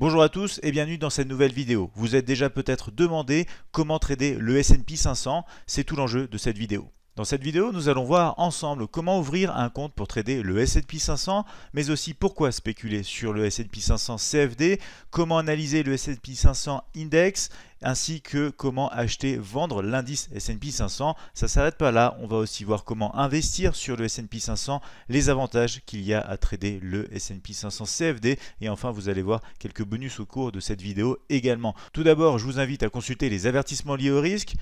Bonjour à tous et bienvenue dans cette nouvelle vidéo. Vous êtes déjà peut-être demandé comment trader le S&P 500, c'est tout l'enjeu de cette vidéo. Dans cette vidéo, nous allons voir ensemble comment ouvrir un compte pour trader le S&P 500, mais aussi pourquoi spéculer sur le S&P 500 CFD, comment analyser le S&P 500 Index, ainsi que comment acheter, vendre l'indice S&P 500. Ça ne s'arrête pas là, on va aussi voir comment investir sur le S&P 500, les avantages qu'il y a à trader le S&P 500 CFD, et enfin vous allez voir quelques bonus au cours de cette vidéo également. Tout d'abord, je vous invite à consulter les avertissements liés au risque.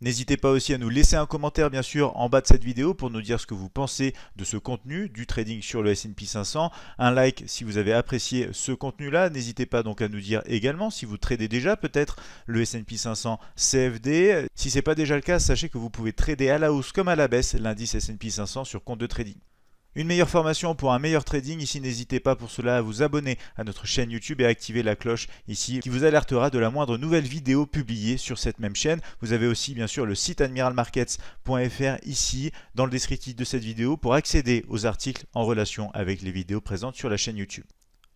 N'hésitez pas aussi à nous laisser un commentaire bien sûr en bas de cette vidéo pour nous dire ce que vous pensez de ce contenu du trading sur le S&P 500. Un like si vous avez apprécié ce contenu là. N'hésitez pas donc à nous dire également si vous tradez déjà peut-être le S&P 500 CFD. Si ce n'est pas déjà le cas, sachez que vous pouvez trader à la hausse comme à la baisse l'indice S&P 500 sur compte de trading. Une meilleure formation pour un meilleur trading, ici n'hésitez pas pour cela à vous abonner à notre chaîne YouTube et à activer la cloche ici qui vous alertera de la moindre nouvelle vidéo publiée sur cette même chaîne. Vous avez aussi bien sûr le site admiralmarkets.fr ici dans le descriptif de cette vidéo pour accéder aux articles en relation avec les vidéos présentes sur la chaîne YouTube.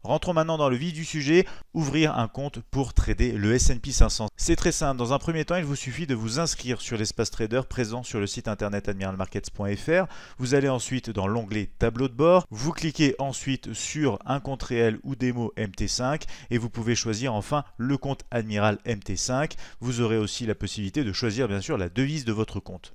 Rentrons maintenant dans le vif du sujet, ouvrir un compte pour trader le S&P 500. C'est très simple, dans un premier temps il vous suffit de vous inscrire sur l'espace trader présent sur le site internet admiralmarkets.fr. Vous allez ensuite dans l'onglet tableau de bord, vous cliquez ensuite sur un compte réel ou démo MT5 et vous pouvez choisir enfin le compte Admiral MT5. Vous aurez aussi la possibilité de choisir bien sûr la devise de votre compte.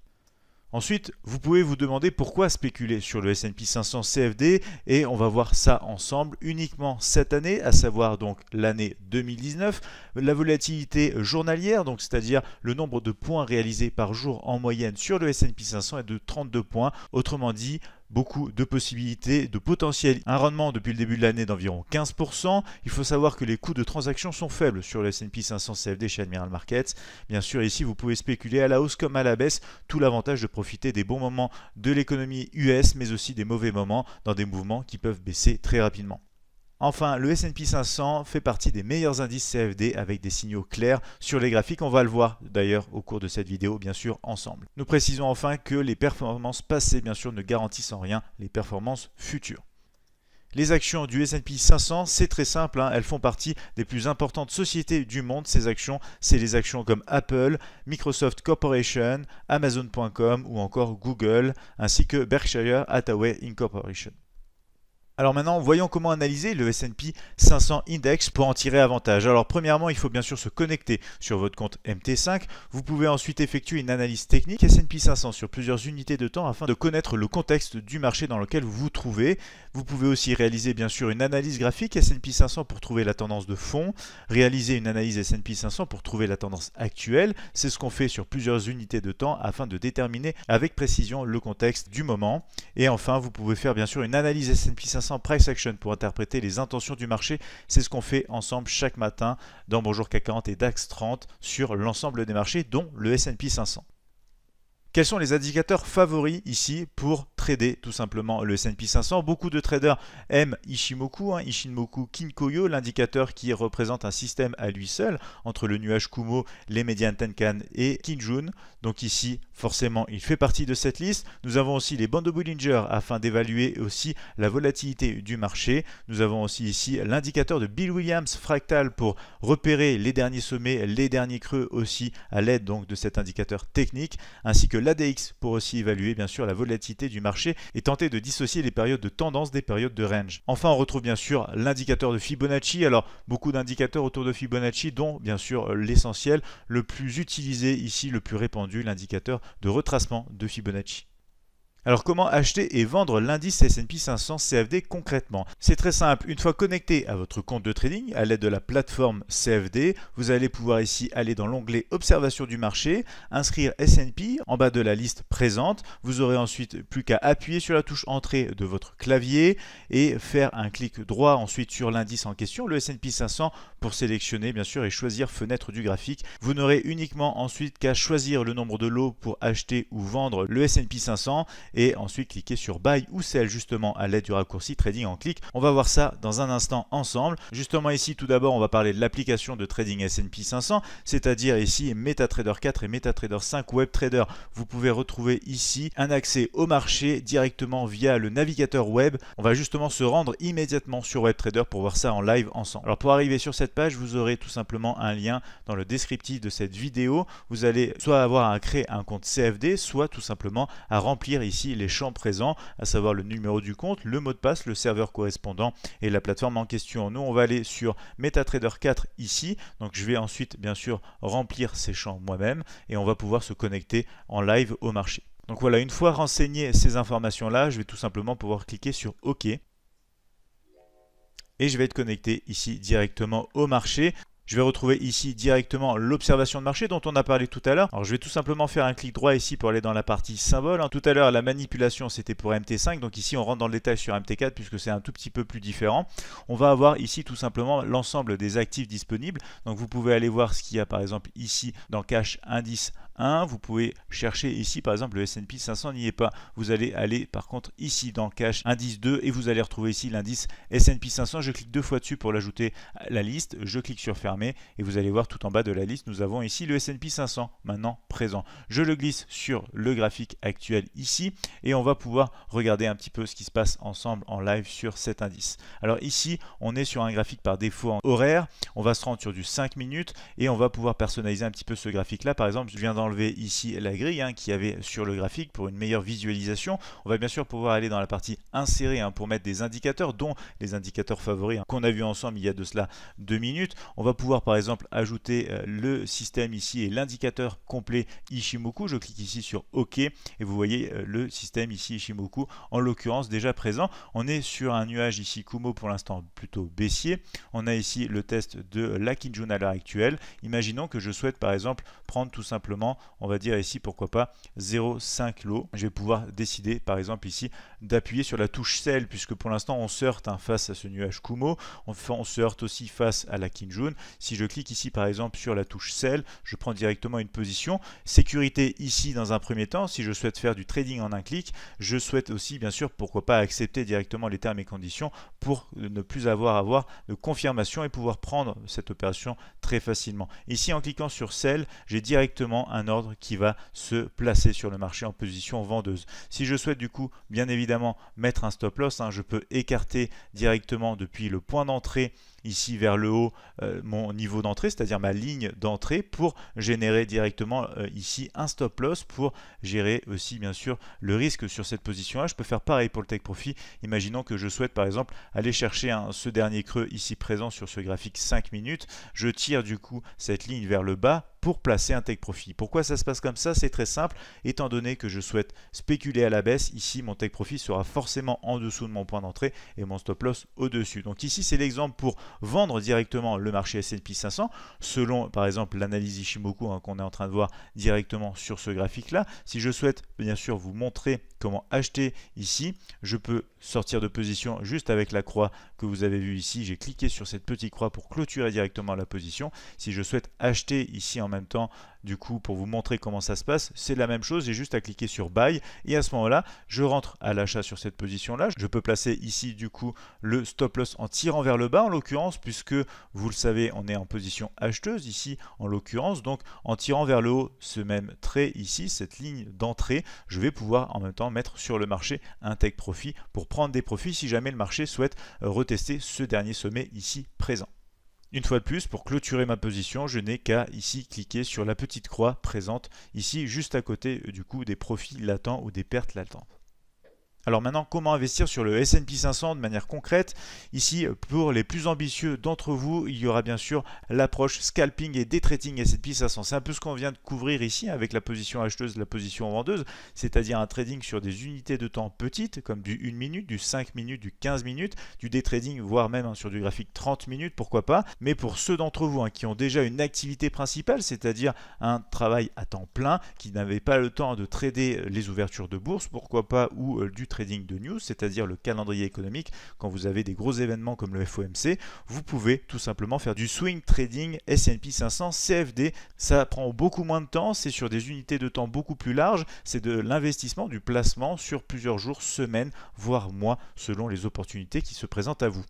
Ensuite, vous pouvez vous demander pourquoi spéculer sur le S&P 500 CFD et on va voir ça ensemble uniquement cette année, à savoir donc l'année 2019. La volatilité journalière, donc c'est-à-dire le nombre de points réalisés par jour en moyenne sur le S&P 500 est de 32 points. Autrement dit, beaucoup de possibilités, de potentiel. Un rendement depuis le début de l'année d'environ 15%. Il faut savoir que les coûts de transaction sont faibles sur le S&P 500 CFD chez Admiral Markets. Bien sûr, ici, vous pouvez spéculer à la hausse comme à la baisse. Tout l'avantage de profiter des bons moments de l'économie US, mais aussi des mauvais moments dans des mouvements qui peuvent baisser très rapidement. Enfin, le S&P 500 fait partie des meilleurs indices CFD avec des signaux clairs sur les graphiques. On va le voir d'ailleurs au cours de cette vidéo, bien sûr, ensemble. Nous précisons enfin que les performances passées, bien sûr, ne garantissent en rien les performances futures. Les actions du S&P 500, c'est très simple, elles font partie des plus importantes sociétés du monde. Ces actions, c'est les actions comme Apple, Microsoft Corporation, Amazon.com ou encore Google, ainsi que Berkshire Hathaway Incorporation. Alors maintenant, voyons comment analyser le S&P 500 Index pour en tirer avantage. Alors premièrement, il faut bien sûr se connecter sur votre compte MT5. Vous pouvez ensuite effectuer une analyse technique S&P 500 sur plusieurs unités de temps afin de connaître le contexte du marché dans lequel vous vous trouvez. Vous pouvez aussi réaliser bien sûr une analyse graphique S&P 500 pour trouver la tendance de fond, réaliser une analyse S&P 500 pour trouver la tendance actuelle. C'est ce qu'on fait sur plusieurs unités de temps afin de déterminer avec précision le contexte du moment. Et enfin, vous pouvez faire bien sûr une analyse S&P 500 Price Action pour interpréter les intentions du marché. C'est ce qu'on fait ensemble chaque matin dans Bonjour CAC 40 et DAX 30 sur l'ensemble des marchés, dont le S&P 500. Quels sont les indicateurs favoris ici pour trader tout simplement le S&P 500? Beaucoup de traders aiment Ichimoku, Ichimoku Kinkoyo, l'indicateur qui représente un système à lui seul entre le nuage Kumo, les médianes Tenkan et Kijun. Donc ici, forcément, il fait partie de cette liste. Nous avons aussi les bandes de Bollinger afin d'évaluer aussi la volatilité du marché. Nous avons aussi ici l'indicateur de Bill Williams Fractal pour repérer les derniers sommets, les derniers creux aussi à l'aide donc de cet indicateur technique, ainsi que l'ADX pour aussi évaluer bien sûr la volatilité du marché et tenter de dissocier les périodes de tendance des périodes de range. Enfin, on retrouve bien sûr l'indicateur de Fibonacci. Alors, beaucoup d'indicateurs autour de Fibonacci, dont bien sûr l'essentiel, le plus utilisé ici, le plus répandu, l'indicateur de retracement de Fibonacci. Alors comment acheter et vendre l'indice S&P 500 CFD concrètement? C'est très simple, une fois connecté à votre compte de trading à l'aide de la plateforme CFD, vous allez pouvoir ici aller dans l'onglet Observation du marché, inscrire S&P en bas de la liste présente. Vous aurez ensuite plus qu'à appuyer sur la touche Entrée de votre clavier et faire un clic droit ensuite sur l'indice en question, le S&P 500, pour sélectionner bien sûr et choisir Fenêtre du graphique. Vous n'aurez uniquement ensuite qu'à choisir le nombre de lots pour acheter ou vendre le S&P 500 et ensuite cliquer sur Buy ou Sell justement à l'aide du raccourci Trading en clic. On va voir ça dans un instant ensemble. Justement ici, tout d'abord, on va parler de l'application de trading S&P 500, c'est-à-dire ici MetaTrader 4 et MetaTrader 5 WebTrader. Vous pouvez retrouver ici un accès au marché directement via le navigateur web. On va justement se rendre immédiatement sur WebTrader pour voir ça en live ensemble. Alors pour arriver sur cette page, vous aurez tout simplement un lien dans le descriptif de cette vidéo. Vous allez soit avoir à créer un compte CFD, soit tout simplement à remplir ici les champs présents, à savoir le numéro du compte, le mot de passe, le serveur correspondant et la plateforme en question. Nous, on va aller sur MetaTrader 4 ici. Donc je vais ensuite bien sûr remplir ces champs moi-même et on va pouvoir se connecter en live au marché. Donc voilà, une fois renseigné ces informations-là, je vais tout simplement pouvoir cliquer sur OK. Et je vais être connecté ici directement au marché. Je vais retrouver ici directement l'observation de marché dont on a parlé tout à l'heure. Alors je vais tout simplement faire un clic droit ici pour aller dans la partie symbole. Tout à l'heure la manipulation c'était pour MT5, donc ici on rentre dans le détail sur MT4 puisque c'est un tout petit peu plus différent. On va avoir ici tout simplement l'ensemble des actifs disponibles. Donc vous pouvez aller voir ce qu'il y a par exemple ici dans Cash Indice 1. Vous pouvez chercher ici par exemple le S&P 500 n'y est pas. Vous allez aller par contre ici dans Cash Indice 2 et vous allez retrouver ici l'indice S&P 500. Je clique deux fois dessus pour l'ajouter à la liste. Je clique sur fermer. Et vous allez voir tout en bas de la liste, nous avons ici le S&P 500 maintenant présent. Je le glisse sur le graphique actuel ici et on va pouvoir regarder un petit peu ce qui se passe ensemble en live sur cet indice. Alors ici, on est sur un graphique par défaut en horaire. On va se rendre sur du 5 minutes et on va pouvoir personnaliser un petit peu ce graphique-là. Par exemple, je viens d'enlever ici la grille qu'il y avait sur le graphique pour une meilleure visualisation. On va bien sûr pouvoir aller dans la partie insérer pour mettre des indicateurs, dont les indicateurs favoris qu'on a vu ensemble il y a de cela 2 minutes. On va pouvoir par exemple ajouter le système ici et l'indicateur complet Ichimoku. Je clique ici sur OK et vous voyez le système ici Ichimoku en l'occurrence déjà présent. On est sur un nuage ici Kumo pour l'instant plutôt baissier. On a ici le test de la Kijun à l'heure actuelle. Imaginons que je souhaite par exemple prendre tout simplement, on va dire ici pourquoi pas 0,5 lot. Je vais pouvoir décider par exemple ici d'appuyer sur la touche Sell puisque pour l'instant on se heurte face à ce nuage Kumo. On se heurte aussi face à la Kijun. Si je clique ici par exemple sur la touche Sell, je prends directement une position. Sécurité ici dans un premier temps, si je souhaite faire du trading en un clic, je souhaite aussi bien sûr pourquoi pas accepter directement les termes et conditions pour ne plus avoir de confirmation et pouvoir prendre cette opération très facilement. Ici en cliquant sur Sell, j'ai directement un ordre qui va se placer sur le marché en position vendeuse. Si je souhaite du coup bien évidemment mettre un stop loss, je peux écarter directement depuis le point d'entrée ici vers le haut mon niveau d'entrée, c'est-à-dire ma ligne d'entrée pour générer directement ici un stop loss pour gérer aussi bien sûr le risque sur cette position-là. Je peux faire pareil pour le take profit. Imaginons que je souhaite par exemple aller chercher ce dernier creux ici présent sur ce graphique 5 minutes. Je tire du coup cette ligne vers le bas pour placer un take profit. Pourquoi ça se passe comme ça? C'est très simple, étant donné que je souhaite spéculer à la baisse, ici mon take profit sera forcément en dessous de mon point d'entrée et mon stop loss au-dessus. Donc ici c'est l'exemple pour vendre directement le marché S&P 500 selon par exemple l'analyse Ichimoku qu'on est en train de voir directement sur ce graphique là. Si je souhaite bien sûr vous montrer comment acheter ici, je peux sortir de position juste avec la croix que vous avez vue ici. J'ai cliqué sur cette petite croix pour clôturer directement la position. Si je souhaite acheter ici en même temps, du coup pour vous montrer comment ça se passe, c'est la même chose, j'ai juste à cliquer sur Buy et à ce moment-là, je rentre à l'achat sur cette position-là. Je peux placer ici du coup le stop loss en tirant vers le bas en l'occurrence, puisque vous le savez, on est en position acheteuse ici en l'occurrence, donc en tirant vers le haut ce même trait ici, cette ligne d'entrée, je vais pouvoir en même temps mettre sur le marché un take profit pour prendre des profits si jamais le marché souhaite retester ce dernier sommet ici présent. Une fois de plus, pour clôturer ma position, je n'ai qu'à ici cliquer sur la petite croix présente ici juste à côté du coup des profits latents ou des pertes latentes. Alors maintenant, comment investir sur le S&P 500 de manière concrète? Ici, pour les plus ambitieux d'entre vous, il y aura bien sûr l'approche scalping et day trading S&P 500. C'est un peu ce qu'on vient de couvrir ici avec la position acheteuse, la position vendeuse, c'est-à-dire un trading sur des unités de temps petites, comme du 1 minute, du 5 minutes, du 15 minutes, du day trading, voire même sur du graphique 30 minutes, pourquoi pas. Mais pour ceux d'entre vous qui ont déjà une activité principale, c'est-à-dire un travail à temps plein, qui n'avaient pas le temps de trader les ouvertures de bourse, pourquoi pas, ou du trading de news, c'est-à-dire le calendrier économique. Quand vous avez des gros événements comme le FOMC, vous pouvez tout simplement faire du swing trading S&P 500 CFD. Ça prend beaucoup moins de temps, c'est sur des unités de temps beaucoup plus larges, c'est de l'investissement, du placement sur plusieurs jours, semaines, voire mois, selon les opportunités qui se présentent à vous.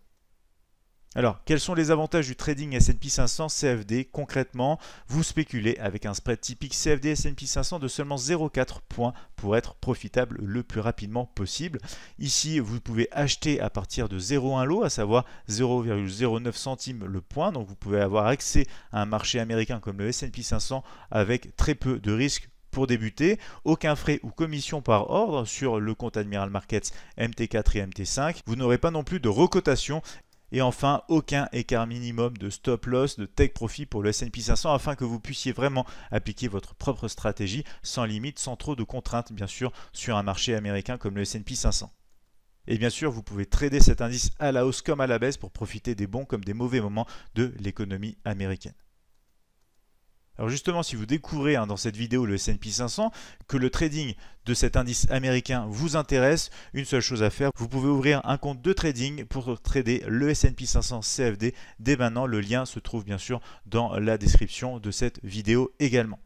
Alors, quels sont les avantages du trading S&P 500 CFD? Concrètement, vous spéculez avec un spread typique CFD S&P 500 de seulement 0,4 points pour être profitable le plus rapidement possible. Ici, vous pouvez acheter à partir de 0,1 lot, à savoir 0,09 centimes le point. Donc, vous pouvez avoir accès à un marché américain comme le S&P 500 avec très peu de risques. Pour débuter, aucun frais ou commission par ordre sur le compte Admiral Markets MT4 et MT5. Vous n'aurez pas non plus de recotation. Et enfin, aucun écart minimum de stop loss, de take profit pour le S&P 500 afin que vous puissiez vraiment appliquer votre propre stratégie sans limite, sans trop de contraintes bien sûr sur un marché américain comme le S&P 500. Et bien sûr, vous pouvez trader cet indice à la hausse comme à la baisse pour profiter des bons comme des mauvais moments de l'économie américaine. Alors justement, si vous découvrez dans cette vidéo le S&P 500, que le trading de cet indice américain vous intéresse, une seule chose à faire, vous pouvez ouvrir un compte de trading pour trader le S&P 500 CFD dès maintenant. Le lien se trouve bien sûr dans la description de cette vidéo également.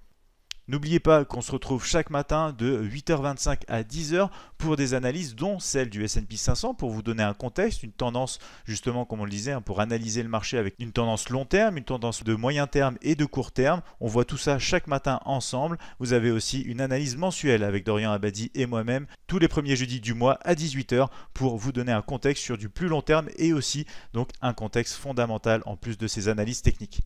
N'oubliez pas qu'on se retrouve chaque matin de 8h25 à 10h pour des analyses dont celle du S&P 500 pour vous donner un contexte, une tendance justement comme on le disait, pour analyser le marché avec une tendance long terme, une tendance de moyen terme et de court terme. On voit tout ça chaque matin ensemble. Vous avez aussi une analyse mensuelle avec Dorian Abadi et moi-même tous les premiers jeudis du mois à 18h pour vous donner un contexte sur du plus long terme et aussi donc un contexte fondamental en plus de ces analyses techniques.